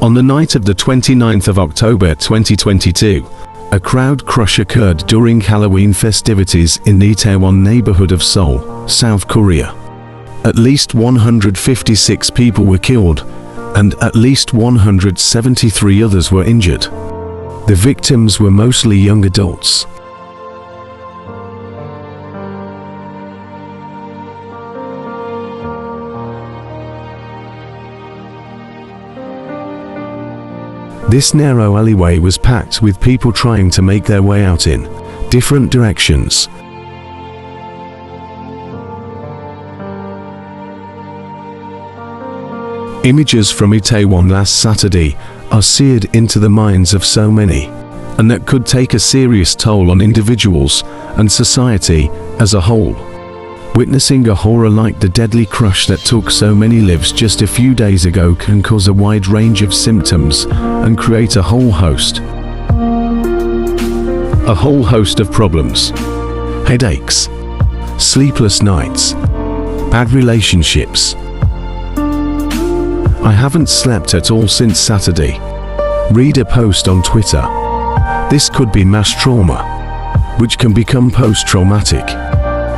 On the night of the 29th of October 2022, a crowd crush occurred during Halloween festivities in the Itaewon neighbourhood of Seoul, South Korea. At least 156 people were killed, and at least 173 others were injured. The victims were mostly young adults. This narrow alleyway was packed with people trying to make their way out in different directions. Images from Itaewon last Saturday are seared into the minds of so many, and that could take a serious toll on individuals and society as a whole. Witnessing a horror like the deadly crush that took so many lives just a few days ago can cause a wide range of symptoms and create a whole host of problems. Headaches, sleepless nights, bad relationships. I haven't slept at all since Saturday. Read a post on Twitter. This could be mass trauma, which can become post-traumatic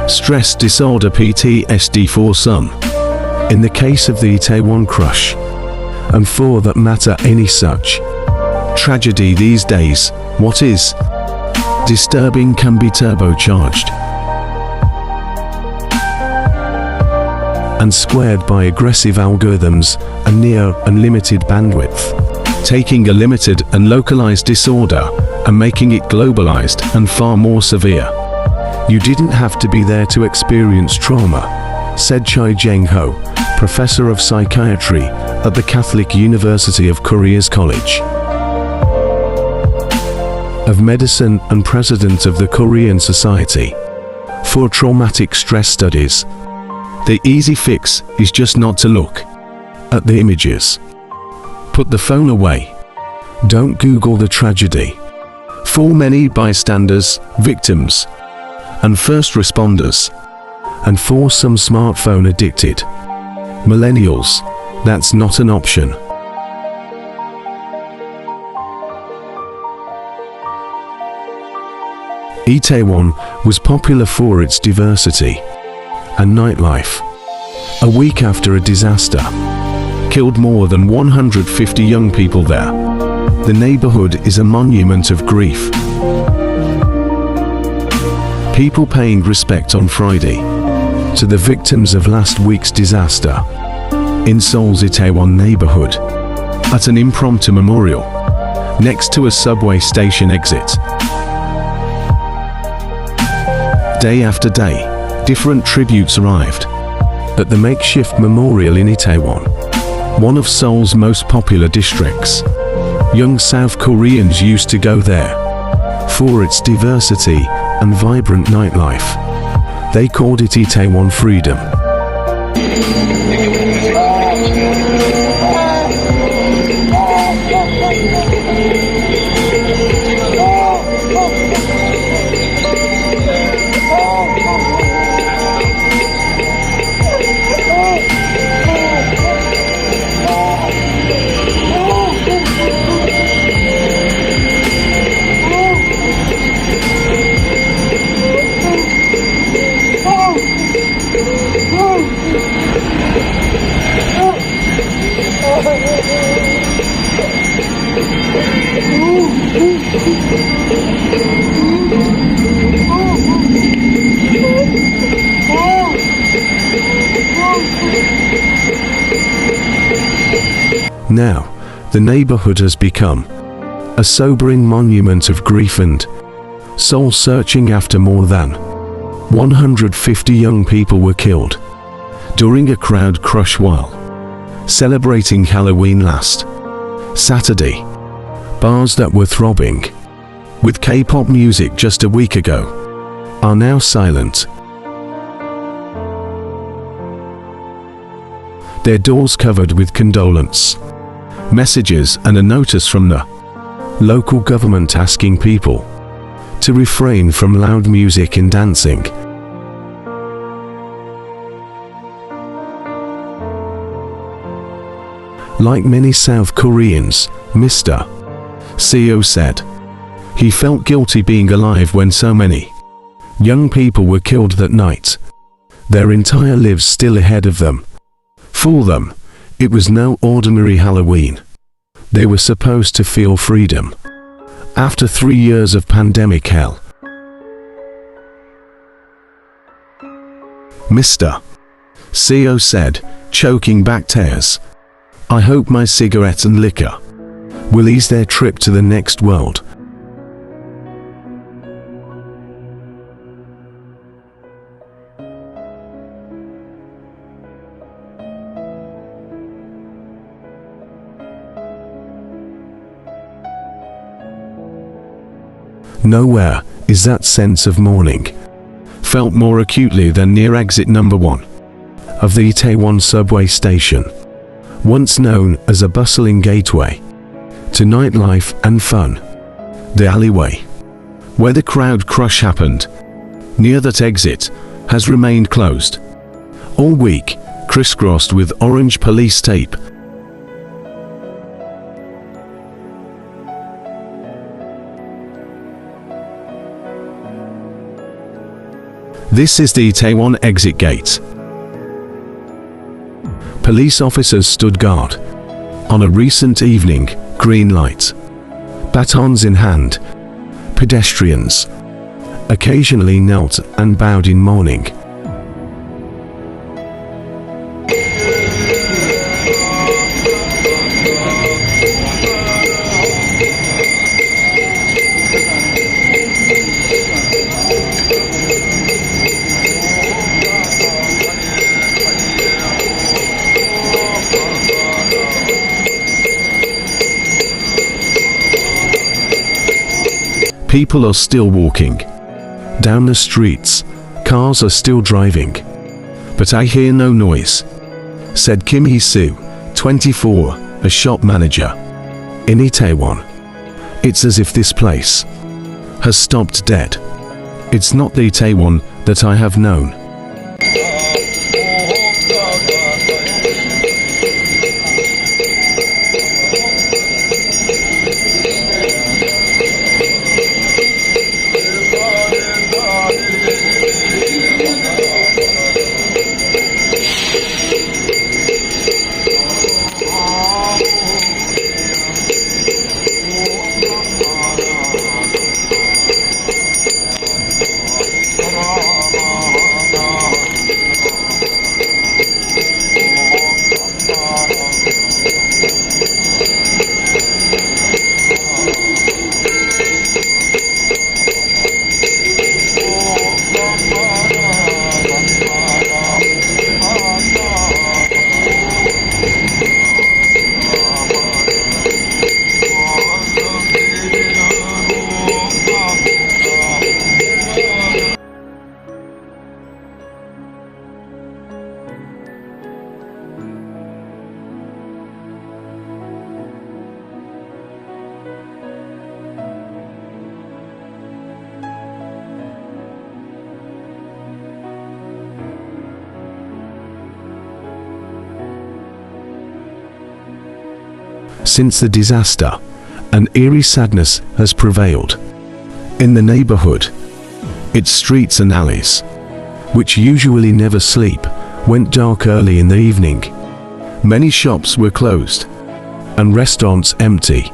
stress disorder (PTSD) for some, in the case of the Itaewon crush, and for that matter any such tragedy these days. What is disturbing can be turbocharged and squared by aggressive algorithms and near unlimited bandwidth, taking a limited and localized disorder and making it globalized and far more severe. You didn't have to be there to experience trauma, said Choi Jeng-ho, professor of psychiatry at the Catholic University of Korea's College of Medicine and president of the Korean Society for Traumatic Stress Studies. The easy fix is just not to look at the images. Put the phone away. Don't Google the tragedy. For many bystanders, victims, and first responders, and for some smartphone addicted millennials, that's not an option. Itaewon was popular for its diversity and nightlife. A week after a disaster killed more than 150 young people there, the neighbourhood is a monument of grief. People paying respect on Friday to the victims of last week's disaster in Seoul's Itaewon neighbourhood at an impromptu memorial next to a subway station exit. Day after day, different tributes arrived at the makeshift memorial in Itaewon, one of Seoul's most popular districts. Young South Koreans used to go there for its diversity and vibrant nightlife. They called it Itaewon Freedom. Now, the neighbourhood has become a sobering monument of grief and soul searching after more than 150 young people were killed during a crowd crush while celebrating Halloween last Saturday. Bars that were throbbing with K-pop music just a week ago are now silent. Their doors covered with condolence messages and a notice from the local government asking people to refrain from loud music and dancing. Like many South Koreans, Mr. Seo said, he felt guilty being alive when so many young people were killed that night. Their entire lives still ahead of them. For them, it was no ordinary Halloween. They were supposed to feel freedom. After 3 years of pandemic hell. Mr. Seo said, choking back tears, I hope my cigarettes and liquor will ease their trip to the next world. Nowhere is that sense of mourning felt more acutely than near exit number 1 of the Itaewon subway station, once known as a bustling gateway to nightlife and fun. The alleyway where the crowd crush happened, near that exit, has remained closed all week, crisscrossed with orange police tape. This is the Itaewon exit gate. Police officers stood guard on a recent evening, green light, batons in hand. Pedestrians occasionally knelt and bowed in mourning. People are still walking down the streets, cars are still driving, but I hear no noise, said Kim Hee-soo, 24, a shop manager in Itaewon. It's as if this place has stopped dead. It's not the Itaewon that I have known. Since the disaster, an eerie sadness has prevailed in the neighbourhood. Its streets and alleys, which usually never sleep, went dark early in the evening. Many shops were closed and restaurants empty.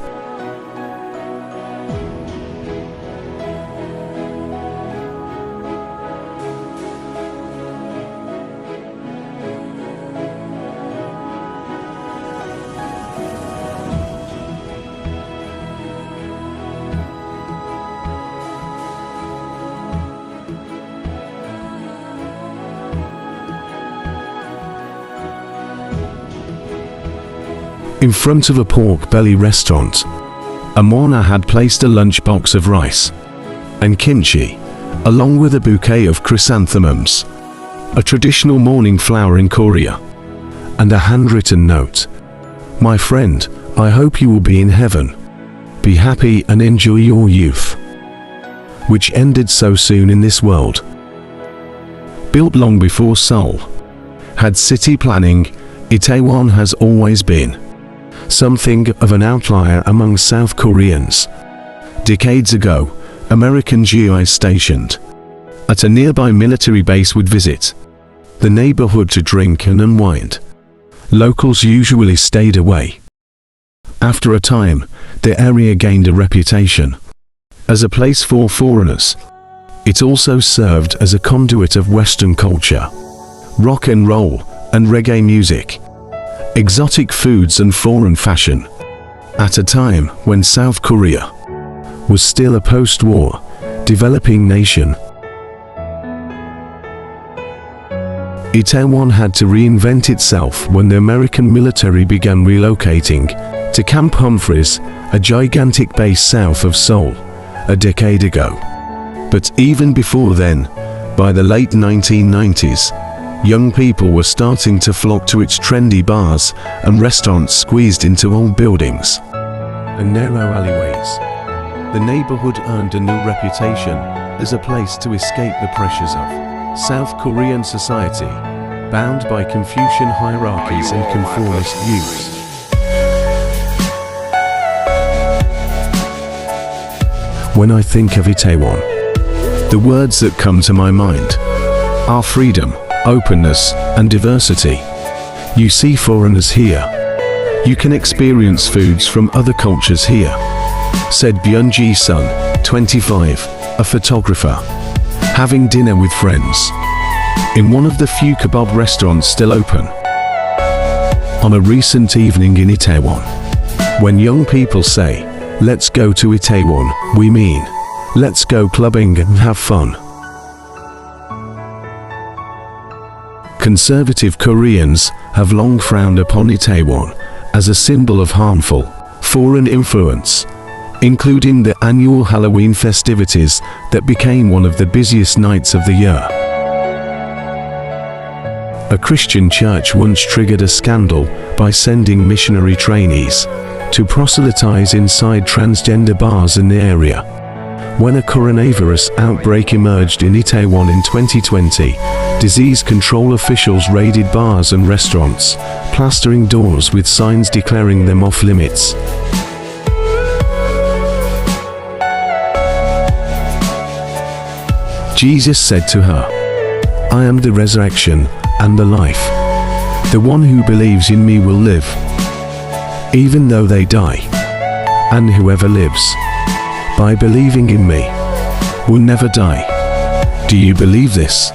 In front of a pork belly restaurant, a mourner had placed a lunchbox of rice and kimchi, along with a bouquet of chrysanthemums, a traditional mourning flower in Korea, and a handwritten note. "My friend, I hope you will be in heaven. Be happy and enjoy your youth," which ended so soon in this world. Built long before Seoul had city planning, Itaewon has always been something of an outlier among South Koreans. Decades ago, American GIs stationed at a nearby military base would visit the neighborhood to drink and unwind. Locals usually stayed away. After a time, the area gained a reputation as a place for foreigners. It also served as a conduit of Western culture, rock and roll and reggae music, exotic foods and foreign fashion. At a time when South Korea was still a post-war, developing nation, Itaewon had to reinvent itself when the American military began relocating to Camp Humphreys, a gigantic base south of Seoul, a decade ago. But even before then, by the late 1990s, young people were starting to flock to its trendy bars and restaurants squeezed into old buildings and narrow alleyways. The neighborhood earned a new reputation as a place to escape the pressures of South Korean society, bound by Confucian hierarchies and conformist views. When I think of Itaewon, the words that come to my mind are freedom, openness, and diversity. You see foreigners here. You can experience foods from other cultures here, said Byung-ji Sun, 25, a photographer, having dinner with friends in one of the few kebab restaurants still open. On a recent evening in Itaewon, when young people say, "Let's go to Itaewon," we mean, let's go clubbing and have fun. Conservative Koreans have long frowned upon Itaewon as a symbol of harmful foreign influence, including the annual Halloween festivities that became one of the busiest nights of the year. A Christian church once triggered a scandal by sending missionary trainees to proselytize inside transgender bars in the area. When a coronavirus outbreak emerged in Itaewon in 2020, disease control officials raided bars and restaurants, plastering doors with signs declaring them off limits. Jesus said to her, "I am the resurrection and the life. The one who believes in me will live, even though they die. And whoever lives by believing in me will never die." Do you believe this?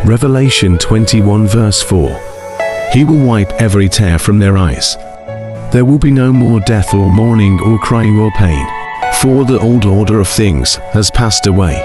Revelation 21 verse 4. He will wipe every tear from their eyes. There will be no more death or mourning or crying or pain, for the old order of things has passed away.